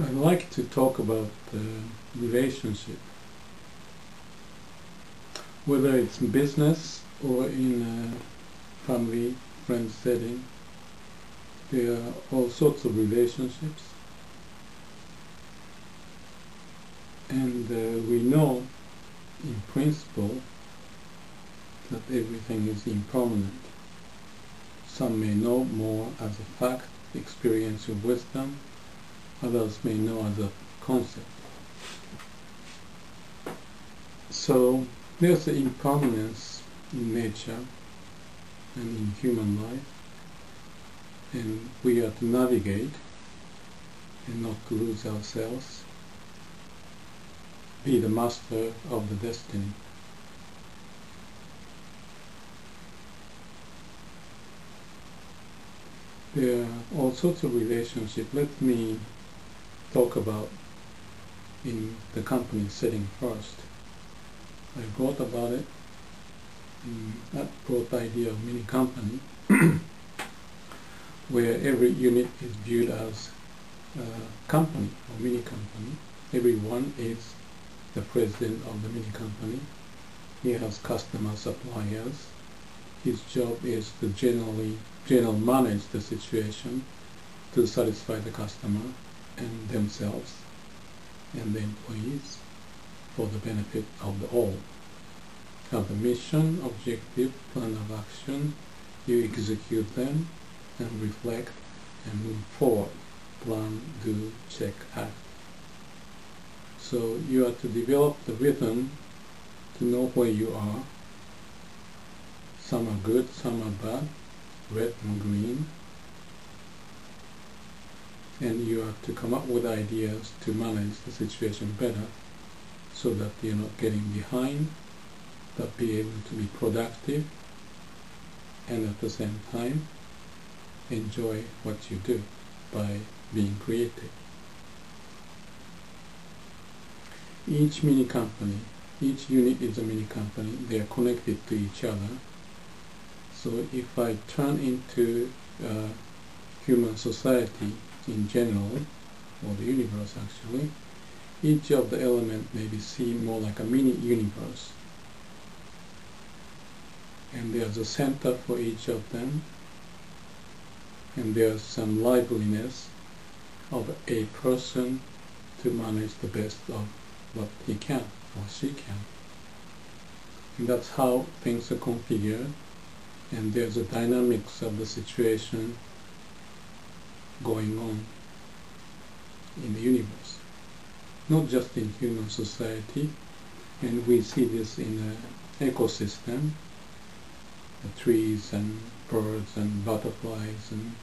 I'd like to talk about relationship, whether it's in business or in a family, friend setting. There are all sorts of relationships, and we know in principle that everything is impermanent. Some may know more as a fact, experience or wisdom. Others may know as a concept. So there's the impermanence in nature and in human life, and we are to navigate and not to lose ourselves, be the master of the destiny. There are all sorts of relationships. Let me talk about in the company setting first. I wrote about it in that broad idea of mini company where every unit is viewed as a company or mini company. Everyone is the president of the mini company. He has customer suppliers. His job is to general manage the situation to satisfy the customer and themselves and the employees for the benefit of the all. Have the mission, objective, plan of action, you execute them and reflect and move forward. Plan, do, check, act. So you are to develop the rhythm to know where you are. Some are good, some are bad, red and green. And you have to come up with ideas to manage the situation better so that you're not getting behind, but be able to be productive and at the same time enjoy what you do by being creative. Each mini company, each unit is a mini company, they are connected to each other. So if I turn into human society in general, or the universe actually, each of the elements may be seen more like a mini universe. And there's a center for each of them, and there's some liveliness of a person to manage the best of what he can or she can. And that's how things are configured, and there's a dynamics of the situation going on in the universe, not just in human society. And we see this in the ecosystem, the trees and birds and butterflies and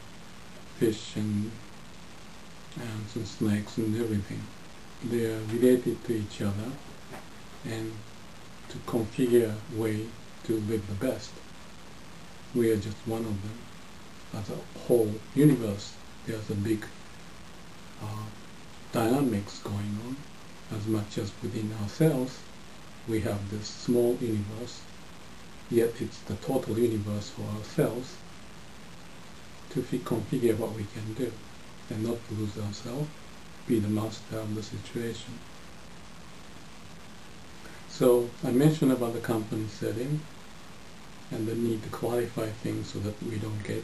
fish and ants and snakes and everything. They are related to each other and to configure a way to live the best. We are just one of them. As a whole universe, there's a big dynamics going on. As much as within ourselves we have this small universe, yet it's the total universe for ourselves to configure what we can do and not to lose ourselves, be the master of the situation. So I mentioned about the company setting and the need to clarify things so that we don't get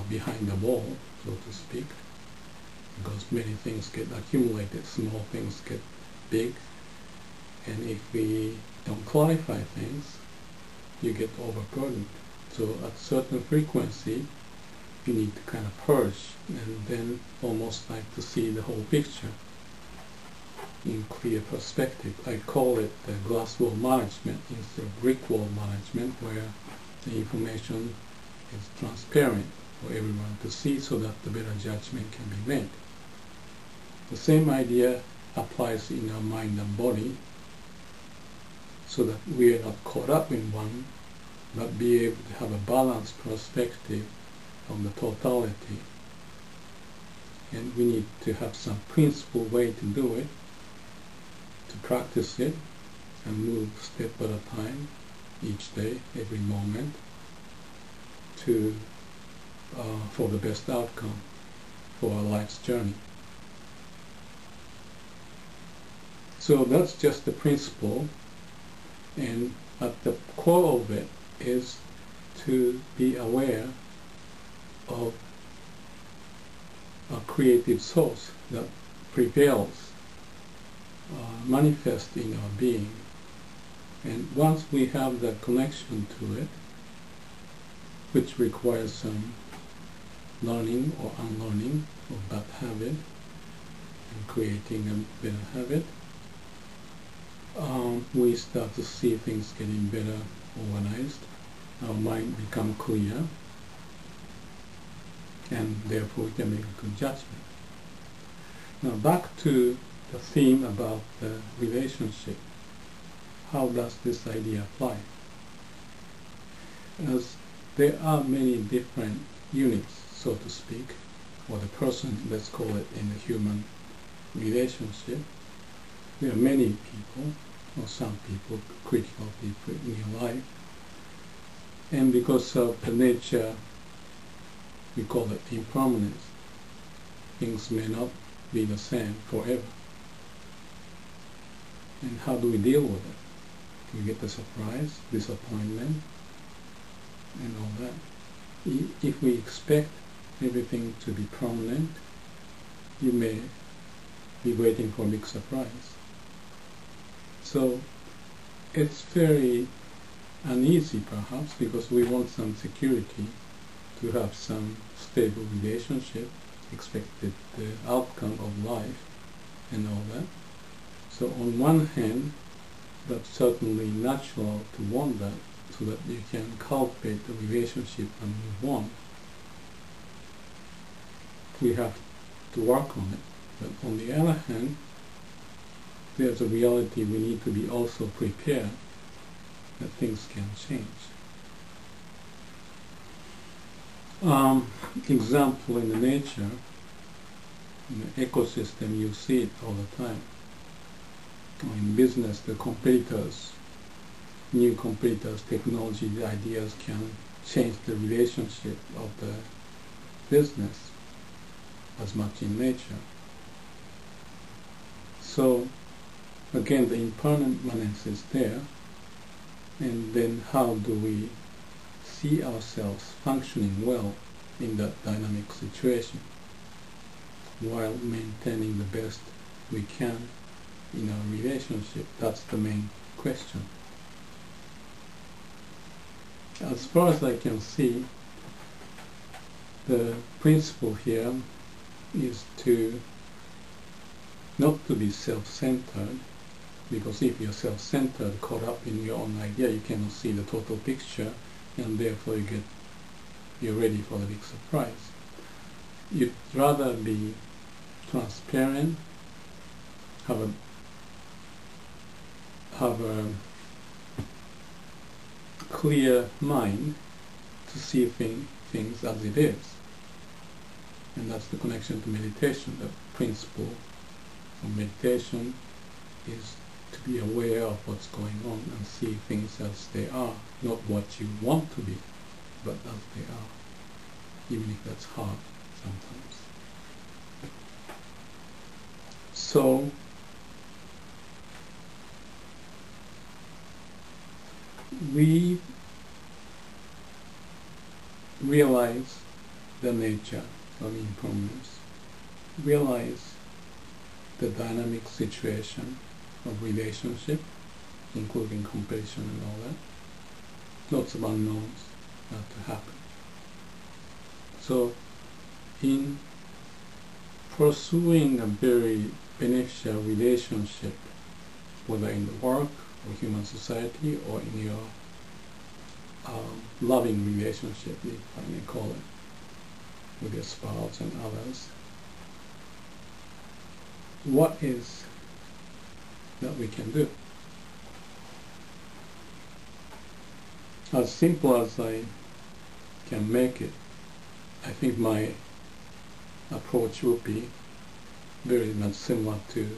behind the wall, so to speak, because many things get accumulated, small things get big, and if we don't clarify things, you get overburdened. So at certain frequency, you need to kind of purge and then almost like to see the whole picture in clear perspective. I call it the glass wall management instead of brick wall management, where the information is transparent for everyone to see so that the better judgment can be made. The same idea applies in our mind and body, so that we are not caught up in one, but be able to have a balanced perspective of the totality. And we need to have some principled way to do it, to practice it, and move step at a time, each day, every moment, to for the best outcome for our life's journey. So that's just the principle, and at the core of it is to be aware of a creative source that prevails, manifests in our being. And once we have that connection to it, which requires some learning or unlearning of bad habit and creating a better habit, we start to see things getting better organized. Our mind become clear, and therefore we can make a good judgment. Now back to the theme about the relationship. How does this idea apply? As there are many different units, so to speak, or the person, let's call it, in the human relationship. There are many people, or some people, critical people in your life. And because of the nature, we call it impermanence, things may not be the same forever. And how do we deal with it? We get the surprise, disappointment, and all that. If we expect everything to be permanent, you may be waiting for a big surprise. So it's very uneasy perhaps, because we want some security, to have some stable relationship, expected the outcome of life and all that. So on one hand, that's certainly natural to want that, so that you can cultivate the relationship and move on. We have to work on it. But on the other hand, there's a reality we need to be also prepared that things can change. Example in the nature, in the ecosystem, you see it all the time. In business, the competitors, new competitors, technology, the ideas can change the relationship of the business as much in nature. So again, the impermanence is there, and then how do we see ourselves functioning well in that dynamic situation while maintaining the best we can in our relationship? That's the main question. As far as I can see, the principle here is to not to be self-centered, because if you're self-centered, caught up in your own idea, you cannot see the total picture, and therefore you're ready for the big surprise. You'd rather be transparent, have a clear mind to see things as it is. And that's the connection to meditation. The principle of meditation is to be aware of what's going on and see things as they are, not what you want to be, but as they are, even if that's hard sometimes. So we realize the nature of impermanence, realize the dynamic situation of relationship, including competition and all that. Lots of unknowns have to happen. So in pursuing a very beneficial relationship, whether in the work or human society or in your loving relationship, if I may call it, with your spouse and others, what is that we can do? As simple as I can make it, I think my approach would be very much similar to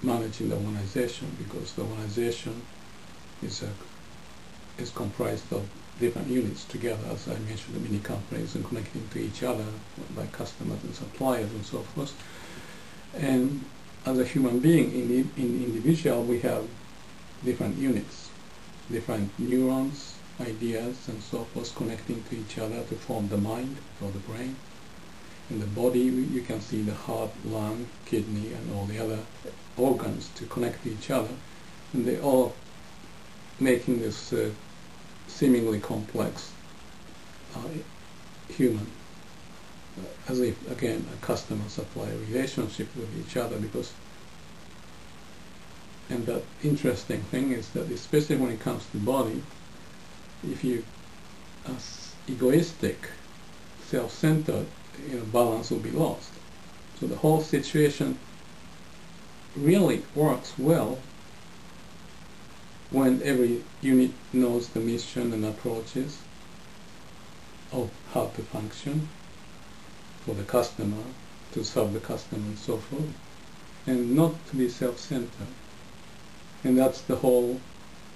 managing the organization, because the organization is comprised of different units together, as I mentioned, the many companies, and connecting to each other by customers and suppliers and so forth. And as a human being, in individual, we have different units, different neurons, ideas, and so forth connecting to each other to form the mind or the brain. In the body, you can see the heart, lung, kidney, and all the other organs to connect to each other, and they all making this seemingly complex human, as if, again, a customer-supplier relationship with each other. And the interesting thing is that, especially when it comes to body, if you are egoistic, self-centered, balance will be lost. So the whole situation really works well when every unit knows the mission and approaches of how to function for the customer, to serve the customer and so forth, and not to be self-centered. And that's the whole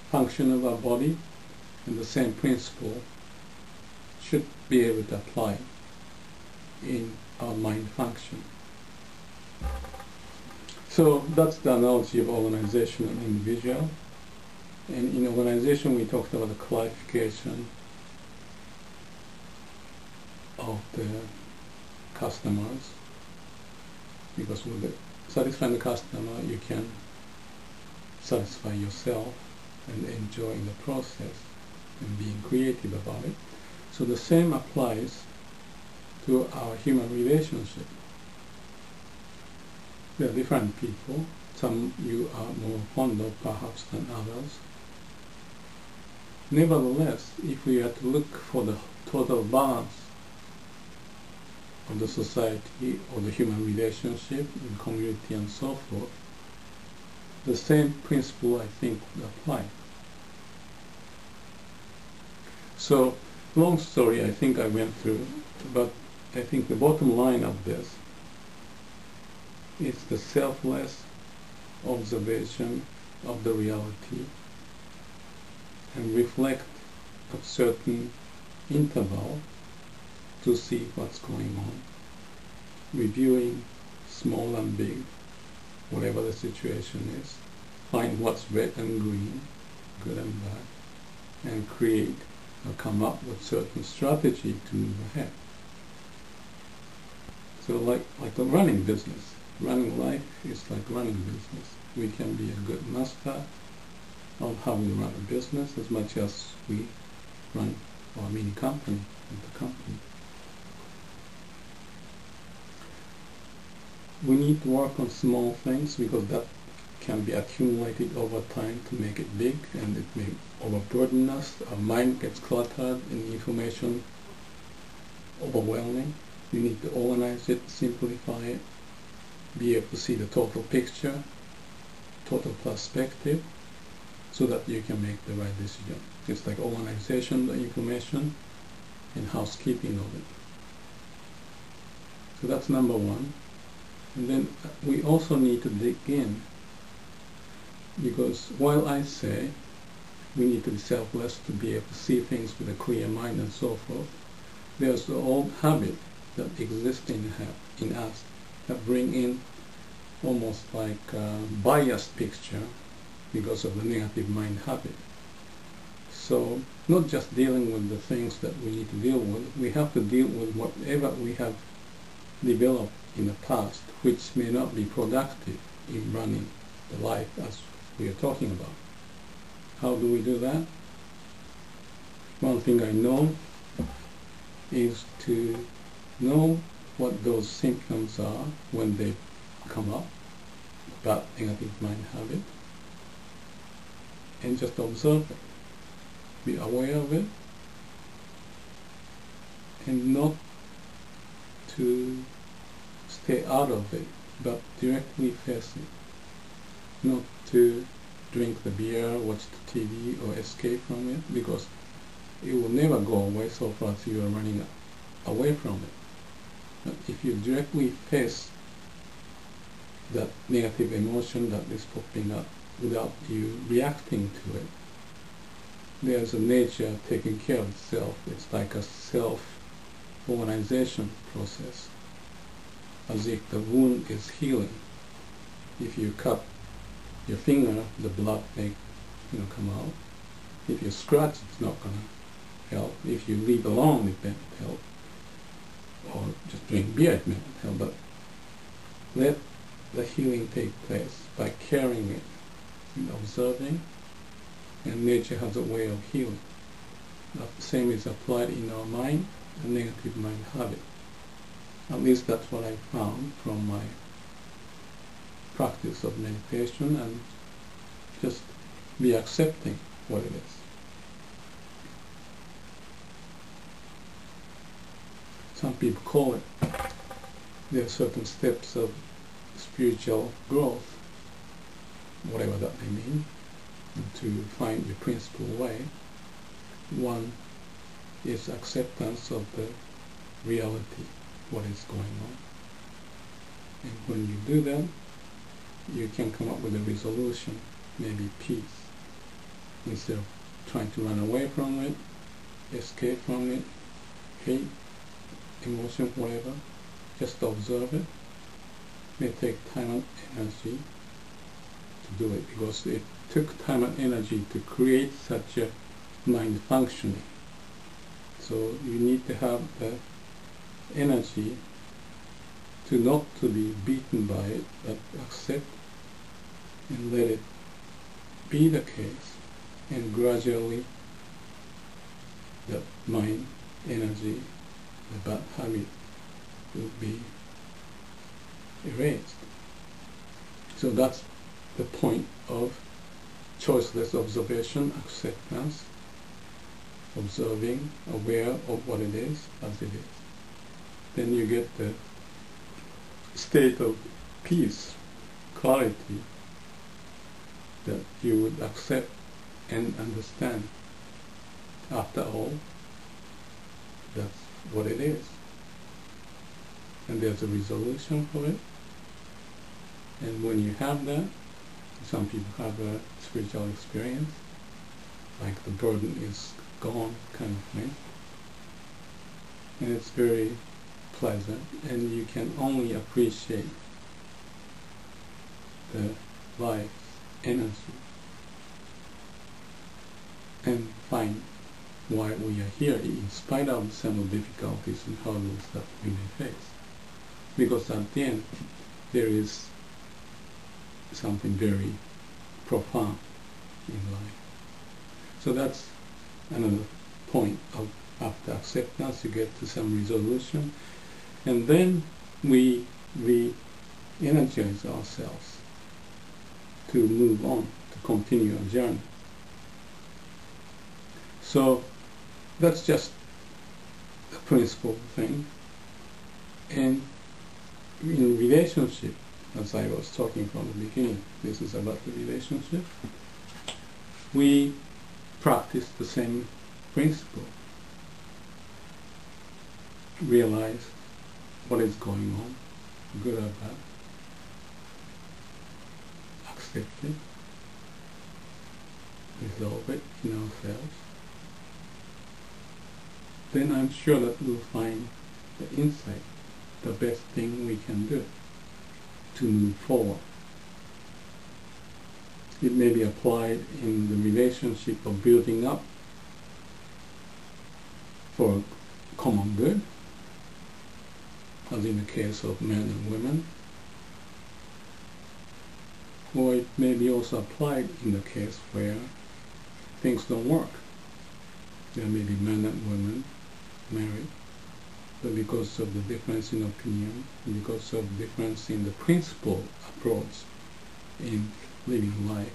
function of our body, and the same principle should be able to apply in our mind function. So that's the analogy of organization and individual. And in organization, we talked about the clarification of the customers, because with satisfying the customer, you can satisfy yourself and enjoy the process and being creative about it. So the same applies to our human relationship. There are different people. Some you are more fond of perhaps than others. Nevertheless, if we are to look for the total balance of the society or the human relationship in community and so forth, the same principle, I think, would apply. So, long story I think I went through, but I think the bottom line of this is the selfless observation of the reality and reflect at certain interval to see what's going on, reviewing small and big, whatever the situation is, find what's red and green, good and bad, and create or come up with certain strategy to move ahead. So like a running business, running life is like running business. We can be a good master of how we run a business as much as we run our mini company and the company. We need to work on small things because that can be accumulated over time to make it big, and it may overburden us. Our mind gets cluttered and information overwhelming. You need to organize it, simplify it, be able to see the total picture, total perspective, so that you can make the right decision. It's like organization, the information, and housekeeping of it. So that's number one. And then we also need to dig in, because while I say we need to be selfless to be able to see things with a clear mind and so forth, there's the old habit that exists in us that bring in almost like a biased picture because of the negative mind habit. So not just dealing with the things that we need to deal with, we have to deal with whatever we have developed in the past, which may not be productive in running the life as we are talking about. How do we do that? One thing I know is to know what those symptoms are when they come up, about negative mind habit, and just observe it. Be aware of it, and not to stay out of it, but directly face it. Not to drink the beer, watch the TV, or escape from it, because it will never go away so far as you are running away from it. But if you directly face that negative emotion that is popping up without you reacting to it, there's a nature taking care of itself. It's like a self-organization process, as if the wound is healing If you cut your finger, the blood may come out. If you scratch, it's not going to help. If you leave alone, it may help. Or just drink beer, it may help. But let the healing take place by carrying it and observing. And nature has a way of healing. The same is applied in our mind, a negative mind habit. At least that's what I found from my practice of meditation, and just be accepting what it is. Some people call it, there are certain steps of spiritual growth, whatever that may mean, to find the principal way. One is acceptance of the reality, what is going on. And when you do that, you can come up with a resolution, maybe peace. Instead of trying to run away from it, escape from it, hate, emotion, whatever, just observe it. It may take time and energy to do it, because it took time and energy to create such a mind functioning. So you need to have the energy to not to be beaten by it, but accept and let it be the case, and gradually the mind energy, the bad habit, will be erased. So that's the point of choiceless observation, acceptance, observing, aware of what it is as it is. Then you get the state of peace, clarity, that you would accept and understand. After all, that's what it is. And there's a resolution for it. And when you have that, some people have a spiritual experience, like the burden is gone kind of thing. And it's very pleasant, and you can only appreciate the life's energy and find why we are here, in spite of some of the difficulties and hurdles that we may face. Because at the end, there is something very profound in life. So that's another point of, after acceptance, you get to some resolution, and then we energize ourselves to move on, to continue our journey. So that's just the principal thing. And in relationship, as I was talking from the beginning, this is about the relationship, we practice the same principle. Realize what is going on, good or bad. Accept it. Resolve it in ourselves. Then I'm sure that we'll find the insight, the best thing we can do to move forward. It may be applied in the relationship of building up for common good, as in the case of men and women, or it may be also applied in the case where things don't work. There may be men and women married, but because of the difference in opinion, because of the difference in the principle approach in living life,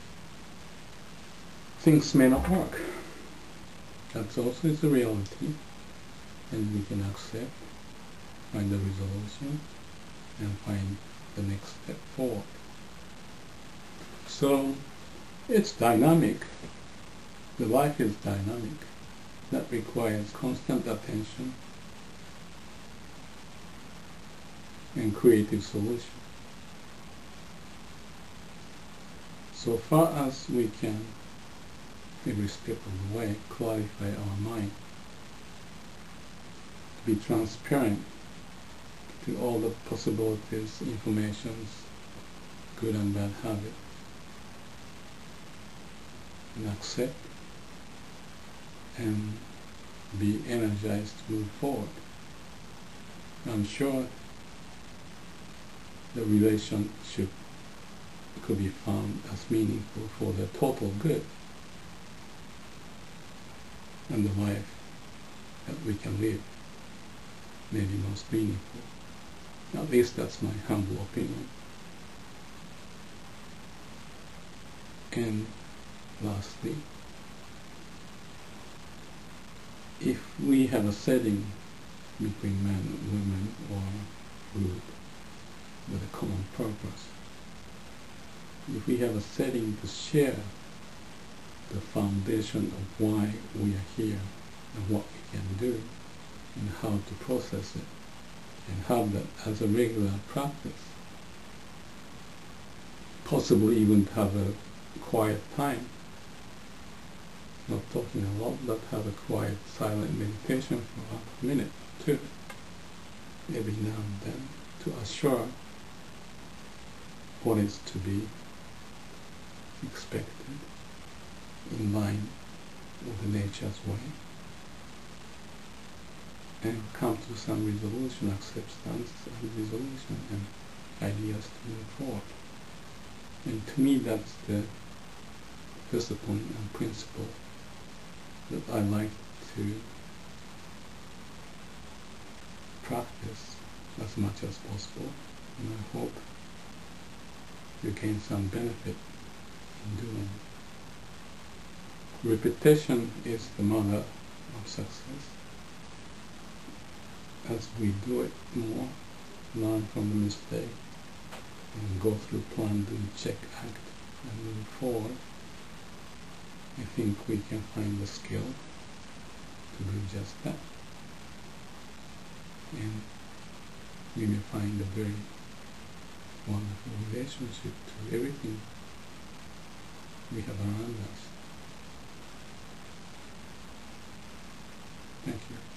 things may not work. That also is a reality, and we can accept, find the resolution, and find the next step forward. So it's dynamic. The life is dynamic. That requires constant attention and creative solution. So far as we can, every step of the way, clarify our mind, be transparent to all the possibilities, informations, good and bad habit, and accept and be energized to move forward. I'm sure the relationship could be found as meaningful for the total good and the life that we can live may be most meaningful. At least that's my humble opinion. And lastly, if we have a setting between men and women or group with a common purpose, if we have a setting to share the foundation of why we are here and what we can do and how to process it, and have that as a regular practice, possibly even have a quiet time, not talking a lot, but have a quiet silent meditation for a minute or two every now and then to assure what is to be expected in line with the nature's way, and come to some resolution, acceptance and resolution, and ideas to move forward. And to me, that's the discipline and principle that I like to practice as much as possible, and I hope you gain some benefit in doing it. Repetition is the mother of success. As we do it more, learn from the mistake, and go through plan, do, check, act, and move forward, I think we can find the skill to do just that. And we may find a very wonderful relationship to everything we have around us. Thank you.